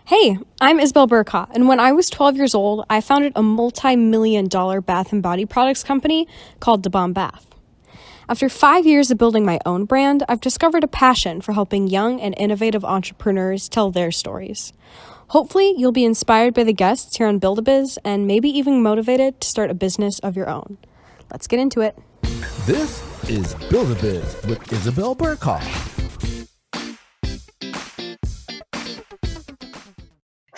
Hey, I'm Isabel Bercaw, and when I was 12 years old, I founded a multi-million-dollar bath and body products company called the Bomb Bath. After 5 years of building my own brand, I've discovered a passion for helping young and innovative entrepreneurs tell their stories. Hopefully, you'll be inspired by the guests here on Build-A-Biz and maybe even motivated to start a business of your own. Let's get into it. This is Build-A-Biz with Isabel Bercaw.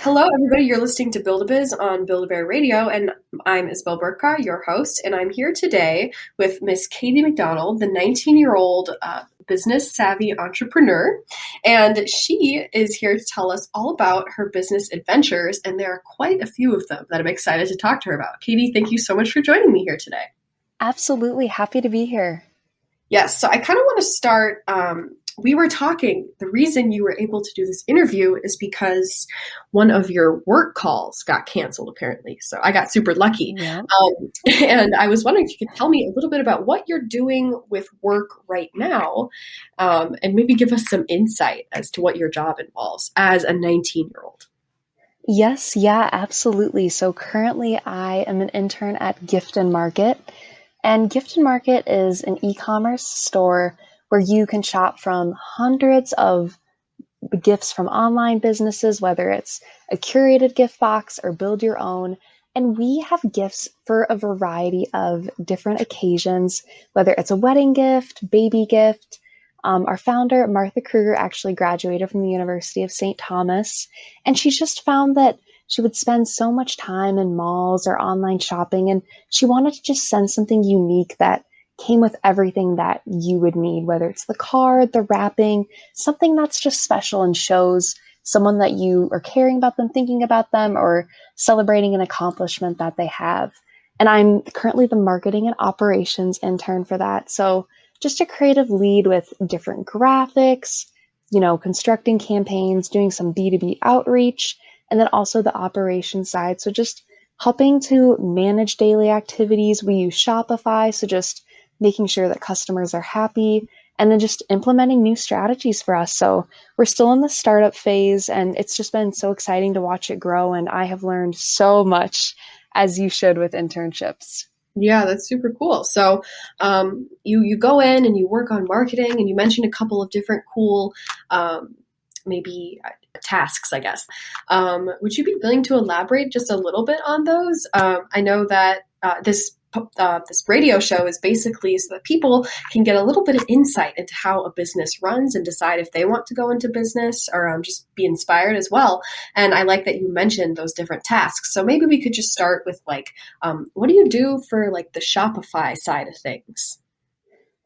Hello, everybody. You're listening to Build-A-Biz on Build-A-Bear Radio, and I'm Isabel Bercaw, your host, and I'm here today with Miss Katie McDonald, the 19-year-old business-savvy entrepreneur, and she is here to tell us all about her business adventures, and there are quite a few of them that I'm excited to talk to her about. Katie, thank you so much for joining me here today. Absolutely. Happy to be here. Yes, so I kind of want to start, we were talking, the reason you were able to do this interview is because one of your work calls got canceled, apparently. So I got super lucky. Yeah. And I was wondering if you could tell me a little bit about what you're doing with work right now, and maybe give us some insight as to what your job involves as a 19-year-old. Yes, yeah, absolutely. So currently I am an intern at Gift and Market. And Gift and Market is an e-commerce store where you can shop from hundreds of gifts from online businesses, whether it's a curated gift box or build your own. And we have gifts for a variety of different occasions, whether it's a wedding gift, baby gift. Our founder, Martha Kruger, actually graduated from the University of St. Thomas, and she just found that she would spend so much time in malls or online shopping, and she wanted to just send something unique that came with everything that you would need, whether it's the card, the wrapping, something that's just special and shows someone that you are caring about them, thinking about them, or celebrating an accomplishment that they have. And I'm currently the marketing and operations intern for that. So just a creative lead with different graphics, constructing campaigns, doing some B2B outreach, and then also the operations side. So just helping to manage daily activities. We use Shopify, so just making sure that customers are happy, and then just implementing new strategies for us. So we're still in the startup phase, and it's just been so exciting to watch it grow. And I have learned so much, as you should with internships. Yeah, that's super cool. So you go in and you work on marketing, and you mentioned a couple of different cool maybe tasks, I guess. Would you be willing to elaborate just a little bit on those? I know that this radio show is basically so that people can get a little bit of insight into how a business runs and decide if they want to go into business or just be inspired as well. And I like that you mentioned those different tasks. So maybe we could just start with what do you do for the Shopify side of things?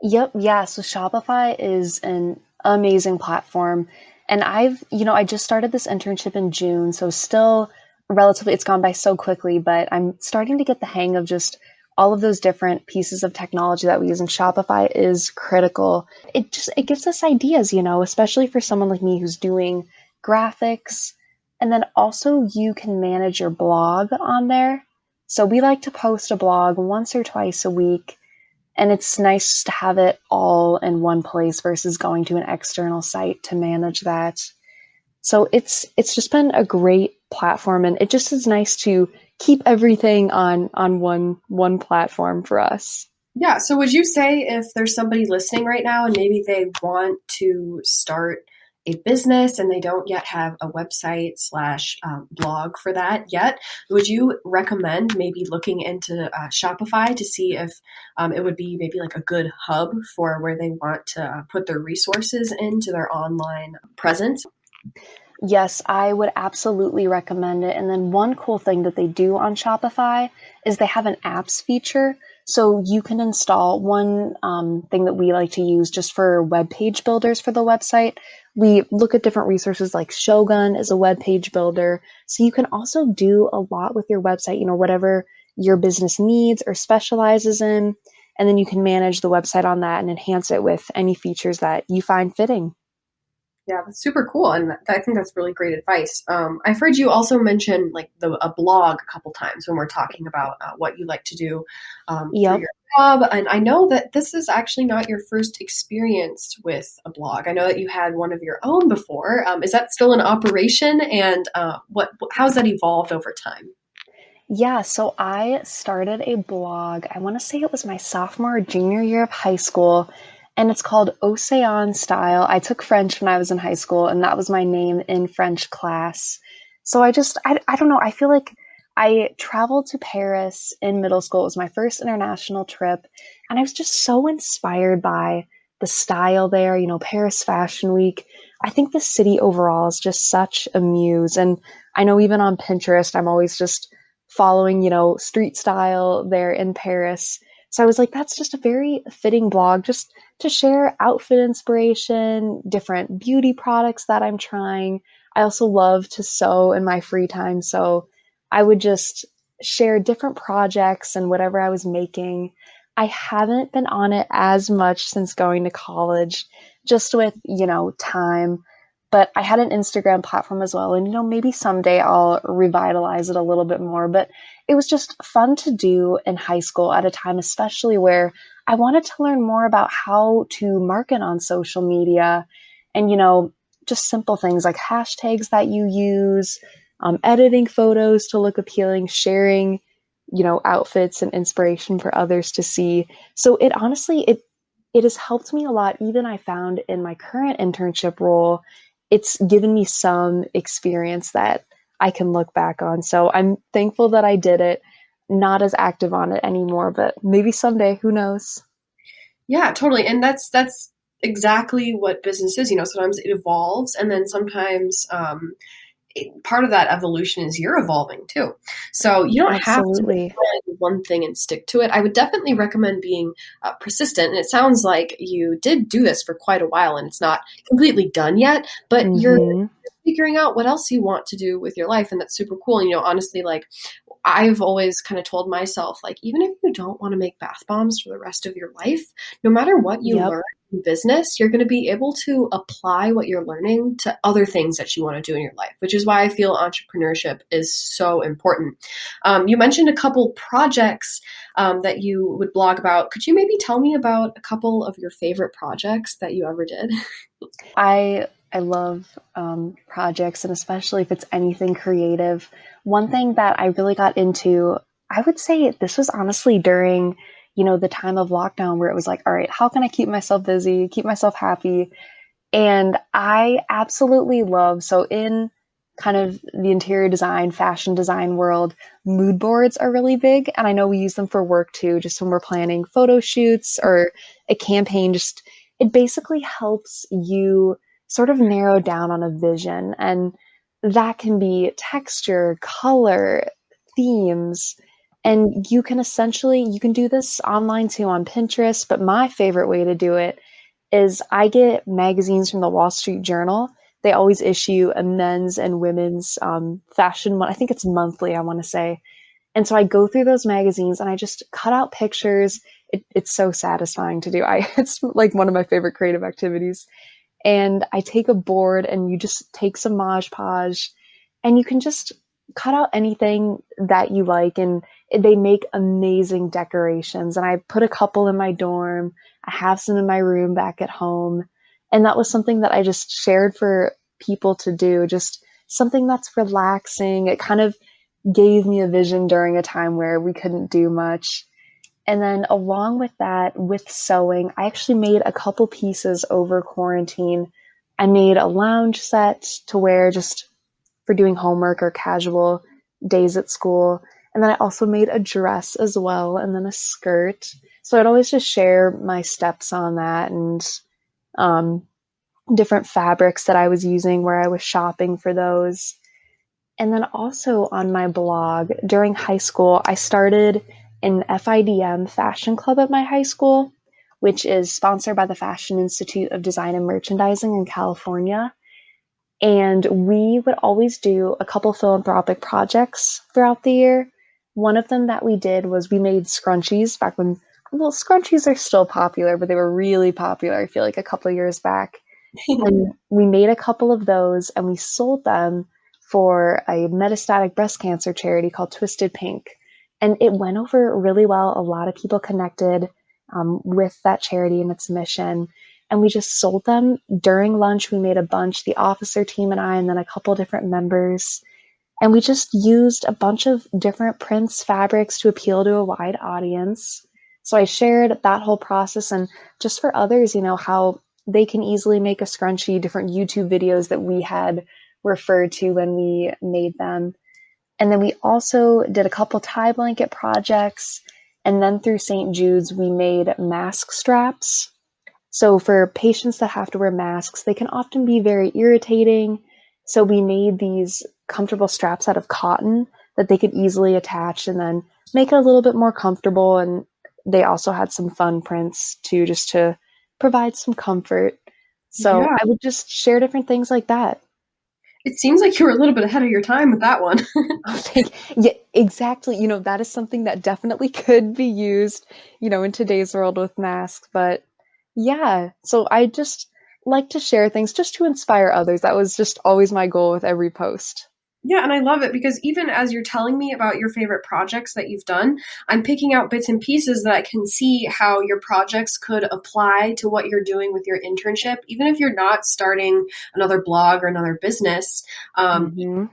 Yep. Yeah. So Shopify is an amazing platform. And I just started this internship in June. So still relatively, it's gone by so quickly, but I'm starting to get the hang of just all of those different pieces of technology that we use, and Shopify is critical. It gives us ideas, especially for someone like me who's doing graphics. And then also you can manage your blog on there. So we like to post a blog once or twice a week, and it's nice to have it all in one place versus going to an external site to manage that. So it's just been a great platform, and it just is nice to keep everything on one platform for us. Yeah. So would you say if there's somebody listening right now and maybe they want to start a business and they don't yet have a website / blog for that yet, would you recommend maybe looking into Shopify to see if it would be maybe a good hub for where they want to put their resources into their online presence? Yes, I would absolutely recommend it. And then one cool thing that they do on Shopify is they have an apps feature. So you can install one thing that we like to use just for web page builders for the website. We look at different resources like Shogun is a web page builder. So you can also do a lot with your website, whatever your business needs or specializes in. And then you can manage the website on that and enhance it with any features that you find fitting. Yeah, that's super cool, and I think that's really great advice. I've heard you also mention like a blog a couple times when we're talking about what you like to do for Yep. your job, and I know that this is actually not your first experience with a blog. I know that you had one of your own before. Is that still in operation, and how's that evolved over time? Yeah, so I started a blog. I want to say it was my sophomore or junior year of high school, and it's called Océan Style. I took French when I was in high school, and that was my name in French class. So I don't know, I feel like I traveled to Paris in middle school. It was my first international trip, and I was just so inspired by the style there, Paris Fashion Week. I think the city overall is just such a muse, and I know even on Pinterest, I'm always just following, street style there in Paris. So I was like, that's just a very fitting blog just to share outfit inspiration, different beauty products that I'm trying. I also love to sew in my free time. So I would just share different projects and whatever I was making. I haven't been on it as much since going to college, just with, time. But I had an Instagram platform as well. And, maybe someday I'll revitalize it a little bit more. But it was just fun to do in high school at a time, especially where I wanted to learn more about how to market on social media and, just simple things like hashtags that you use, editing photos to look appealing, sharing, outfits and inspiration for others to see. So it honestly, it has helped me a lot. Even I found in my current internship role, it's given me some experience that I can look back on. So I'm thankful that I did it. Not as active on it anymore, but maybe someday, who knows? Yeah, totally. And that's exactly what business is. Sometimes it evolves, and then sometimes part of that evolution is you're evolving too. So you don't have to Absolutely. find one thing and stick to it. I would definitely recommend being persistent. And it sounds like you did do this for quite a while, and it's not completely done yet, but you're Hmm. figuring out what else you want to do with your life. And that's super cool. And, honestly, like I've always kind of told myself, like, even if you don't want to make bath bombs for the rest of your life, no matter what you Yep. learn in business, you're going to be able to apply what you're learning to other things that you want to do in your life, which is why I feel entrepreneurship is so important. You mentioned a couple projects that you would blog about. Could you maybe tell me about a couple of your favorite projects that you ever did? I love projects, and especially if it's anything creative. One thing that I really got into, I would say this was honestly during, the time of lockdown where it was like, all right, how can I keep myself busy, keep myself happy? And I absolutely love, so in kind of the interior design, fashion design world, mood boards are really big. And I know we use them for work too, just when we're planning photo shoots or a campaign. Just it basically helps you sort of narrow down on a vision. And that can be texture, color, themes. And you can do this online too on Pinterest. But my favorite way to do it is I get magazines from the Wall Street Journal. They always issue a men's and women's fashion one. I think it's monthly, I want to say. And so I go through those magazines and I just cut out pictures. It's so satisfying to do. It's like one of my favorite creative activities. And I take a board and you just take some Mod Podge and you can just cut out anything that you like. And they make amazing decorations. And I put a couple in my dorm. I have some in my room back at home. And that was something that I just shared for people to do, just something that's relaxing. It kind of gave me a vision during a time where we couldn't do much. And then along with that, with sewing, I actually made a couple pieces over quarantine. I made a lounge set to wear just for doing homework or casual days at school. And then I also made a dress as well, and then a skirt. So I'd always just share my steps on that and um, different fabrics that I was using where I was shopping for those. And then also on my blog during high school, I started an FIDM fashion club at my high school, which is sponsored by the Fashion Institute of Design and Merchandising in California. And we would always do a couple philanthropic projects throughout the year. One of them that we did was we made scrunchies back when, well, scrunchies are still popular, but they were really popular, I feel like a couple years back. And we made a couple of those and we sold them for a metastatic breast cancer charity called Twisted Pink. And it went over really well. A lot of people connected with that charity and its mission. And we just sold them during lunch. We made a bunch, the officer team and I, and then a couple different members. And we just used a bunch of different prints, fabrics to appeal to a wide audience. So I shared that whole process, and just for others, how they can easily make a scrunchie, different YouTube videos that we had referred to when we made them. And then we also did a couple tie blanket projects. And then through St. Jude's, we made mask straps. So for patients that have to wear masks, they can often be very irritating. So we made these comfortable straps out of cotton that they could easily attach and then make it a little bit more comfortable. And they also had some fun prints too, just to provide some comfort. So Yeah. I would just share different things like that. It seems like you were a little bit ahead of your time with that one. Yeah, exactly. That is something that definitely could be used, in today's world with masks. But yeah, so I just like to share things just to inspire others. That was just always my goal with every post. Yeah, and I love it because even as you're telling me about your favorite projects that you've done, I'm picking out bits and pieces that I can see how your projects could apply to what you're doing with your internship, even if you're not starting another blog or another business. Mm-hmm.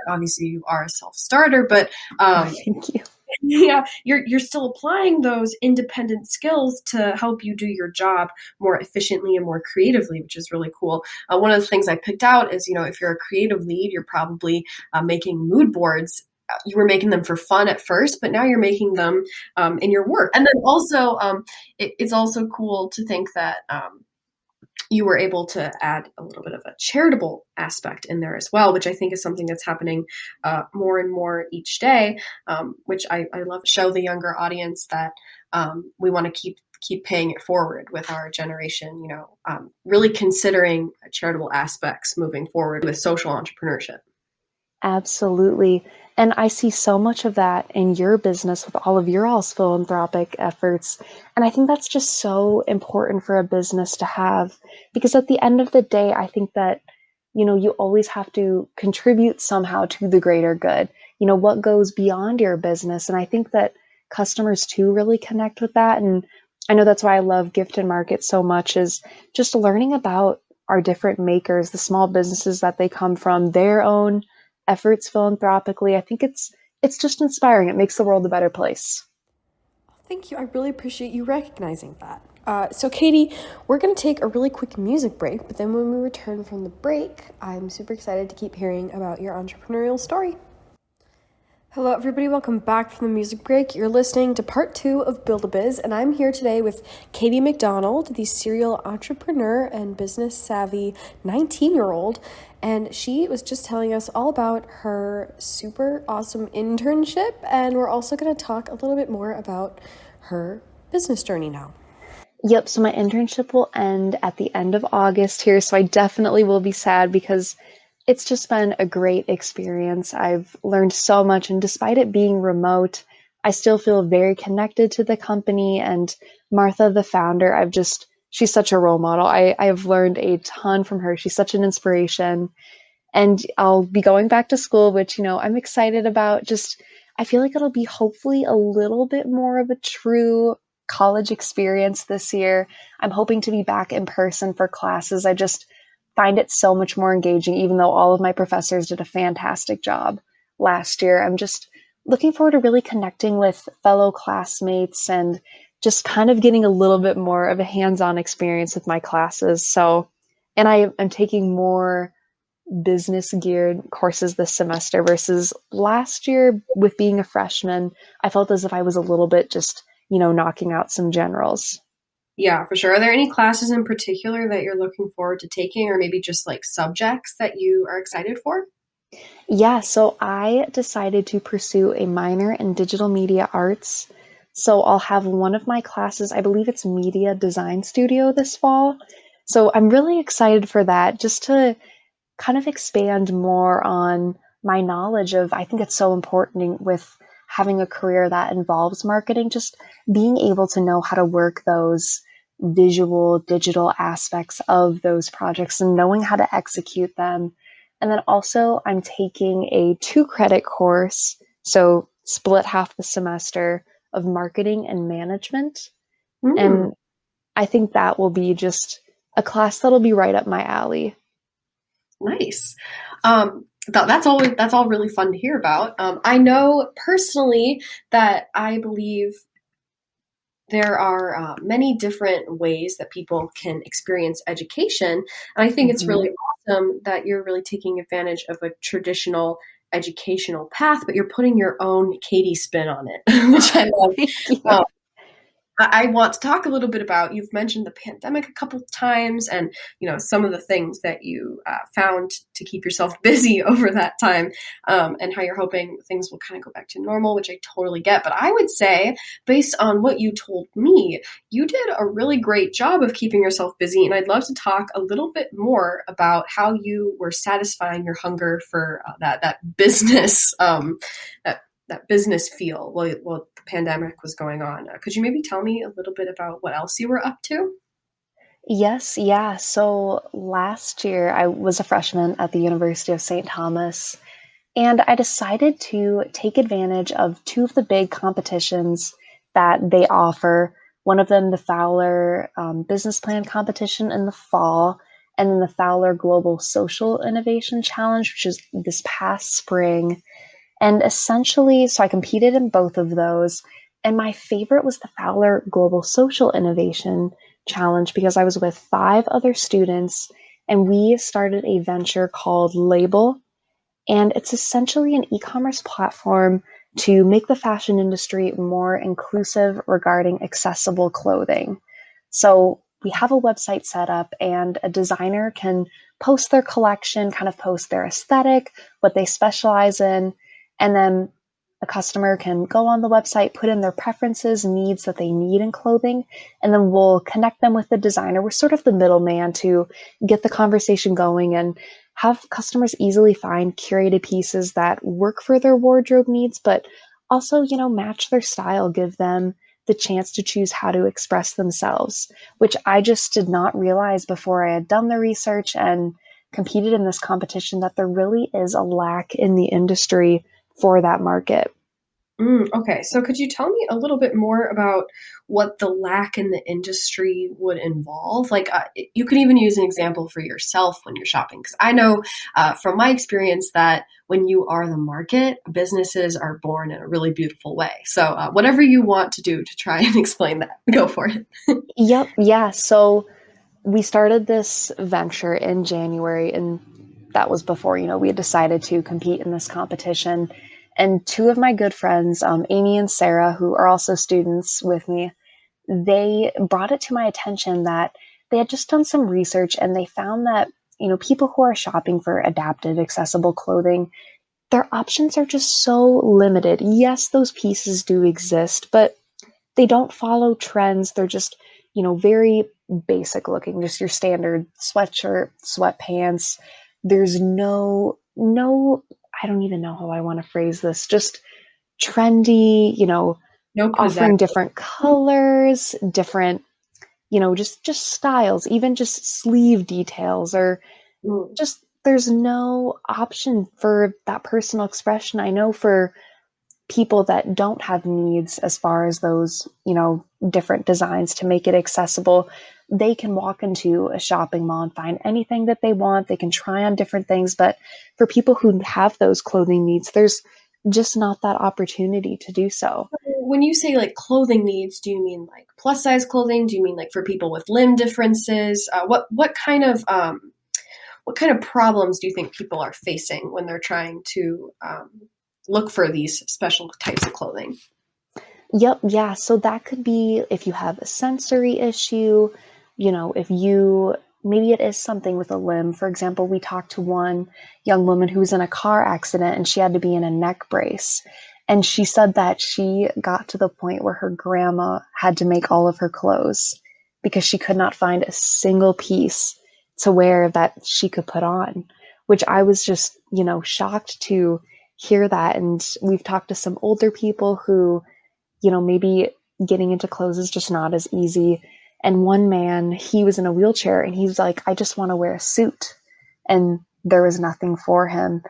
Obviously, you are a self-starter, but Thank you. yeah, you're still applying those independent skills to help you do your job more efficiently and more creatively, which is really cool. One of the things I picked out is, if you're a creative lead, you're probably making mood boards. You were making them for fun at first, but now you're making them in your work. And then also, it's also cool to think that you were able to add a little bit of a charitable aspect in there as well, which I think is something that's happening more and more each day, which I love to show the younger audience that we want to keep paying it forward with our generation, really considering charitable aspects moving forward with social entrepreneurship. Absolutely. And I see so much of that in your business with all of your all's philanthropic efforts. And I think that's just so important for a business to have, because at the end of the day, I think that, you always have to contribute somehow to the greater good, what goes beyond your business. And I think that customers too really connect with that. And I know that's why I love Gift and Market so much, is just learning about our different makers, the small businesses that they come from, their own efforts philanthropically. I think it's just inspiring. It makes the world a better place. Thank you. I really appreciate you recognizing that. So Katie, we're going to take a really quick music break, but then when we return from the break, I'm super excited to keep hearing about your entrepreneurial story. Hello, everybody. Welcome back from the music break. You're listening to part 2 of Build-A-Biz, and I'm here today with Katie McDonald, the serial entrepreneur and business-savvy 19-year-old, and she was just telling us all about her super awesome internship, and we're also going to talk a little bit more about her business journey now. Yep, so my internship will end at the end of August here, so I definitely will be sad because it's just been a great experience. I've learned so much, and despite it being remote, I still feel very connected to the company. And Martha, the founder, she's such a role model. I have learned a ton from her. She's such an inspiration. And I'll be going back to school, which, I'm excited about. I feel like it'll be hopefully a little bit more of a true college experience this year. I'm hoping to be back in person for classes. I just find it so much more engaging, even though all of my professors did a fantastic job last year. I'm just looking forward to really connecting with fellow classmates and just kind of getting a little bit more of a hands-on experience with my classes. So, and I am taking more business geared courses this semester versus last year. With being a freshman, I felt as if I was a little bit just, knocking out some generals. Yeah, for sure. Are there any classes in particular that you're looking forward to taking, or maybe just like subjects that you are excited for? Yeah, so I decided to pursue a minor in digital media arts. So I'll have one of my classes, I believe it's Media Design Studio this fall. So I'm really excited for that, just to kind of expand more on my knowledge of, I think it's so important with having a career that involves marketing, just being able to know how to work those visual, digital aspects of those projects and knowing how to execute them. And then also, I'm taking a 2-credit course, so split half the semester, of marketing and management. Mm, And I think that will be just a class that'll be right up my alley. nice. That's all really fun to hear about. I know personally that I believe there are many different ways that people can experience education. And I think it's Mhm. really awesome that you're really taking advantage of a traditional educational path, but you're putting your own Katie spin on it, which I love. Thank you. I want to talk a little bit about, you've mentioned the pandemic a couple of times and, some of the things that you found to keep yourself busy over that time, and how you're hoping things will kind of go back to normal, which I totally get. But I would say, based on what you told me, you did a really great job of keeping yourself busy. And I'd love to talk a little bit more about how you were satisfying your hunger for that business, that business feel while the pandemic was going on. Could you maybe tell me a little bit about what else you were up to? Yes, yeah. So last year I was a freshman at the University of St. Thomas, and I decided to take advantage of two of the big competitions that they offer. One of them, the Fowler Business Plan Competition in the fall, and then the Fowler Global Social Innovation Challenge, which is this past spring. And essentially, so I competed in both of those. And my favorite was the Fowler Global Social Innovation Challenge because I was with 5 other students and we started a venture called Label. And it's essentially an e-commerce platform to make the fashion industry more inclusive regarding accessible clothing. So we have a website set up and a designer can post their collection, kind of post their aesthetic, what they specialize in, and then a customer can go on the website, put in their preferences, needs that they need in clothing, and then we'll connect them with the designer. We're sort of the middleman to get the conversation going and have customers easily find curated pieces that work for their wardrobe needs, but also, match their style, give them the chance to choose how to express themselves, which I just did not realize before I had done the research and competed in this competition that there really is a lack in the industry for that market. Okay, so could you tell me a little bit more about what the lack in the industry would involve? Like, you could even use an example for yourself when you're shopping, because I know from my experience that when you are the market, businesses are born in a really beautiful way. So, whatever you want to do to try and explain that, go for it. Yep. Yeah. So we started this venture in January, and that was before, we had decided to compete in this competition. And 2 of my good friends, Amy and Sarah, who are also students with me, they brought it to my attention that they had just done some research and they found that, people who are shopping for adapted, accessible clothing, their options are just so limited. Yes, those pieces do exist, but they don't follow trends. They're just, very basic looking, just your standard sweatshirt, sweatpants. There's no, I don't even know how I want to phrase this, just trendy, No pizzazz. offering different colors, different, just styles, even just sleeve details, or Mm. just there's no option for that personal expression. I know for people that don't have needs as far as those, different designs to make it accessible, they can walk into a shopping mall and find anything that they want. They can try on different things. But for people who have those clothing needs, there's just not that opportunity to do so. When you say like clothing needs, do you mean like plus size clothing? Do you mean like for people with limb differences? What kind of problems do you think people are facing when they're trying to look for these special types of clothing? Yep, yeah. So that could be if you have a sensory issue, if you maybe it is something with a limb. For example, we talked to one young woman who was in a car accident and she had to be in a neck brace. And she said that she got to the point where her grandma had to make all of her clothes because she could not find a single piece to wear that she could put on, which I was just, shocked to hear that. And we've talked to some older people who maybe getting into clothes is just not as easy. And one man, he was in a wheelchair and he's like, I just want to wear a suit. And there was nothing for him.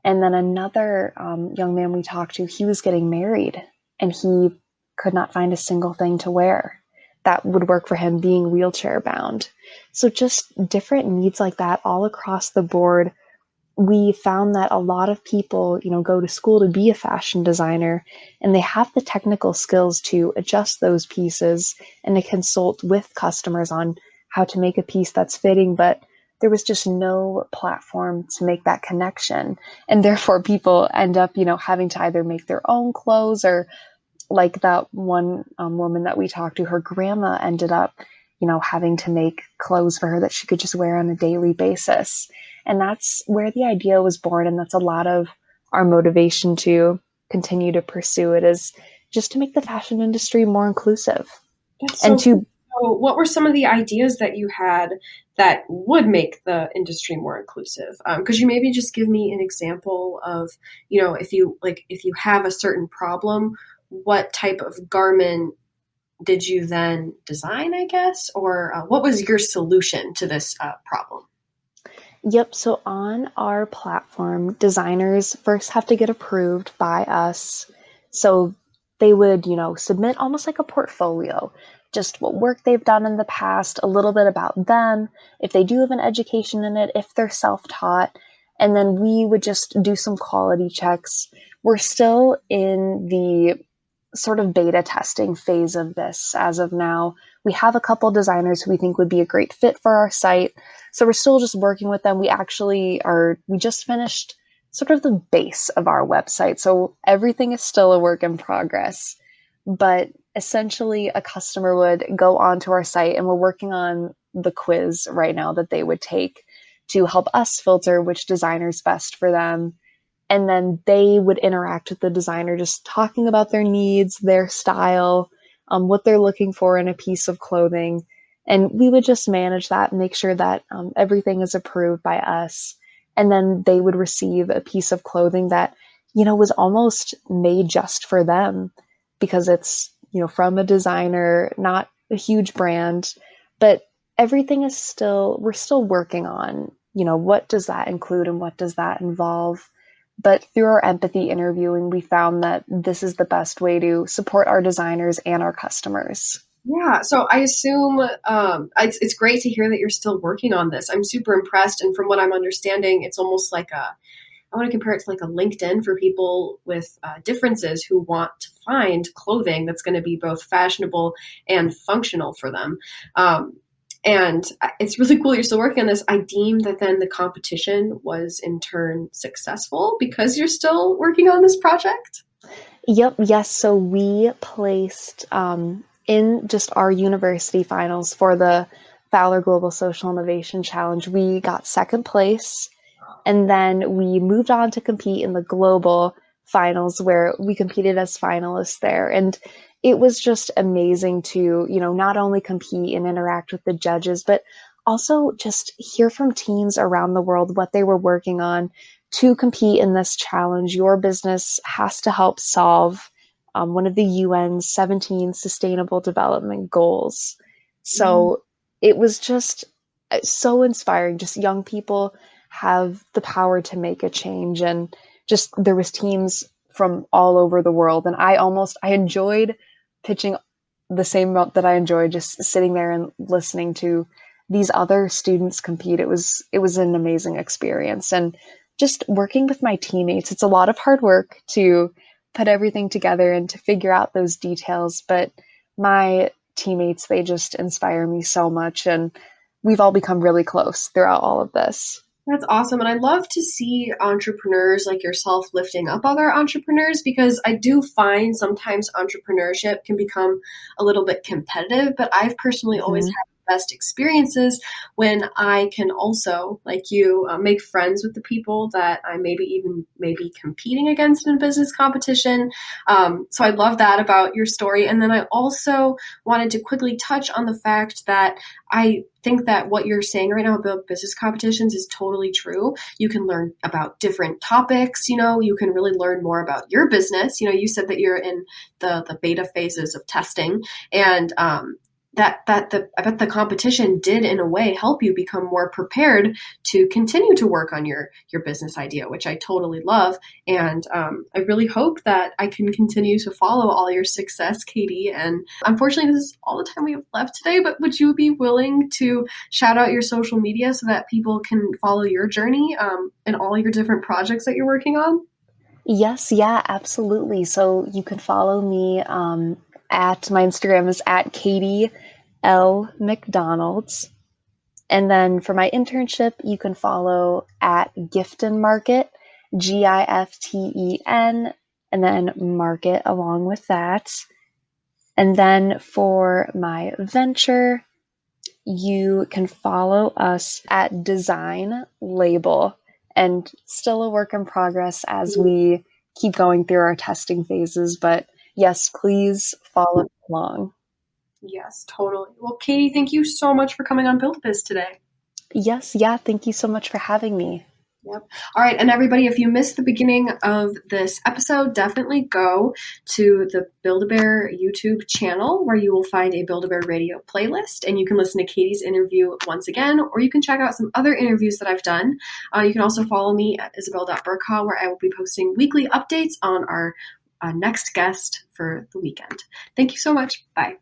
And then another young man we talked to, he was getting married and he could not find a single thing to wear that would work for him, being wheelchair bound. So just different needs like that all across the board. We found that a lot of people, go to school to be a fashion designer, and they have the technical skills to adjust those pieces and to consult with customers on how to make a piece that's fitting, but there was just no platform to make that connection. And therefore people end up, having to either make their own clothes, or like that one woman that we talked to, her grandma ended up, having to make clothes for her that she could just wear on a daily basis. And that's where the idea was born. And that's a lot of our motivation to continue to pursue it, is just to make the fashion industry more inclusive. So what were some of the ideas that you had that would make the industry more inclusive? Could you maybe just give me an example of, if you have a certain problem, what type of garment did you then design, I guess? Or what was your solution to this problem? Yep. So on our platform, designers first have to get approved by us. So they would, submit almost like a portfolio, just what work they've done in the past, a little bit about them, if they do have an education in it, if they're self-taught, and then we would just do some quality checks. We're still in the sort of beta testing phase of this as of now. We have a couple designers who we think would be a great fit for our site. So we're still just working with them. We just finished sort of the base of our website. So everything is still a work in progress. But essentially a customer would go onto our site, and we're working on the quiz right now that they would take to help us filter which designer is best for them. And then they would interact with the designer, just talking about their needs, their style, what they're looking for in a piece of clothing. And we would just manage that and make sure that everything is approved by us. And then they would receive a piece of clothing that, was almost made just for them, because it's, from a designer, not a huge brand. But everything is we're still working on, what does that include and what does that involve? But through our empathy interviewing, we found that this is the best way to support our designers and our customers. Yeah, so I assume it's great to hear that you're still working on this. I'm super impressed. And from what I'm understanding, it's almost like I want to compare it to like a LinkedIn for people with differences who want to find clothing that's going to be both fashionable and functional for them. And it's really cool you're still working on this. I deem that then the competition was in turn successful because you're still working on this project? Yep. Yes. So we placed in just our university finals for the Fowler Global Social Innovation Challenge. We got second place, and then we moved on to compete in the global finals, where we competed as finalists there. And it was just amazing to, not only compete and interact with the judges, but also just hear from teams around the world what they were working on to compete in this challenge. Your business has to help solve one of the UN's 17 Sustainable Development Goals. So it was just so inspiring. Just young people have the power to make a change. And just there was teams from all over the world. And I enjoyed pitching the same amount that I enjoyed just sitting there and listening to these other students compete. It was an amazing experience. And just working with my teammates, it's a lot of hard work to put everything together and to figure out those details. But my teammates, they just inspire me so much. And we've all become really close throughout all of this. That's awesome. And I love to see entrepreneurs like yourself lifting up other entrepreneurs, because I do find sometimes entrepreneurship can become a little bit competitive, but I've personally always had the best experiences when I can also, like you, make friends with the people that I maybe competing against in a business competition. So I love that about your story. And then I also wanted to quickly touch on the fact that I think that what you're saying right now about business competitions is totally true. You can learn about different topics, you can really learn more about your business. You said that you're in the beta phases of testing, and I bet the competition did in a way help you become more prepared to continue to work on your business idea, which I totally love. And I really hope that I can continue to follow all your success, Katie. And unfortunately, this is all the time we have left today, but would you be willing to shout out your social media so that people can follow your journey and all your different projects that you're working on? Yes, yeah, absolutely. So you can follow me at my Instagram is at Katie L. McDonald's. And then for my internship, you can follow at Giften Market, GIFTEN, and then market along with that. And then for my venture, you can follow us at Design Label, and still a work in progress as we keep going through our testing phases. But yes, please follow along. Yes, totally. Well, Katie, thank you so much for coming on Build-A-Biz today. Yes, yeah, thank you so much for having me. Yep. All right. And everybody, if you missed the beginning of this episode, definitely go to the Build-A-Bear YouTube channel where you will find a Build-A-Bear radio playlist, and you can listen to Katie's interview once again, or you can check out some other interviews that I've done. You can also follow me at Isabel.Bercaw, where I will be posting weekly updates on our next guest for the weekend. Thank you so much. Bye.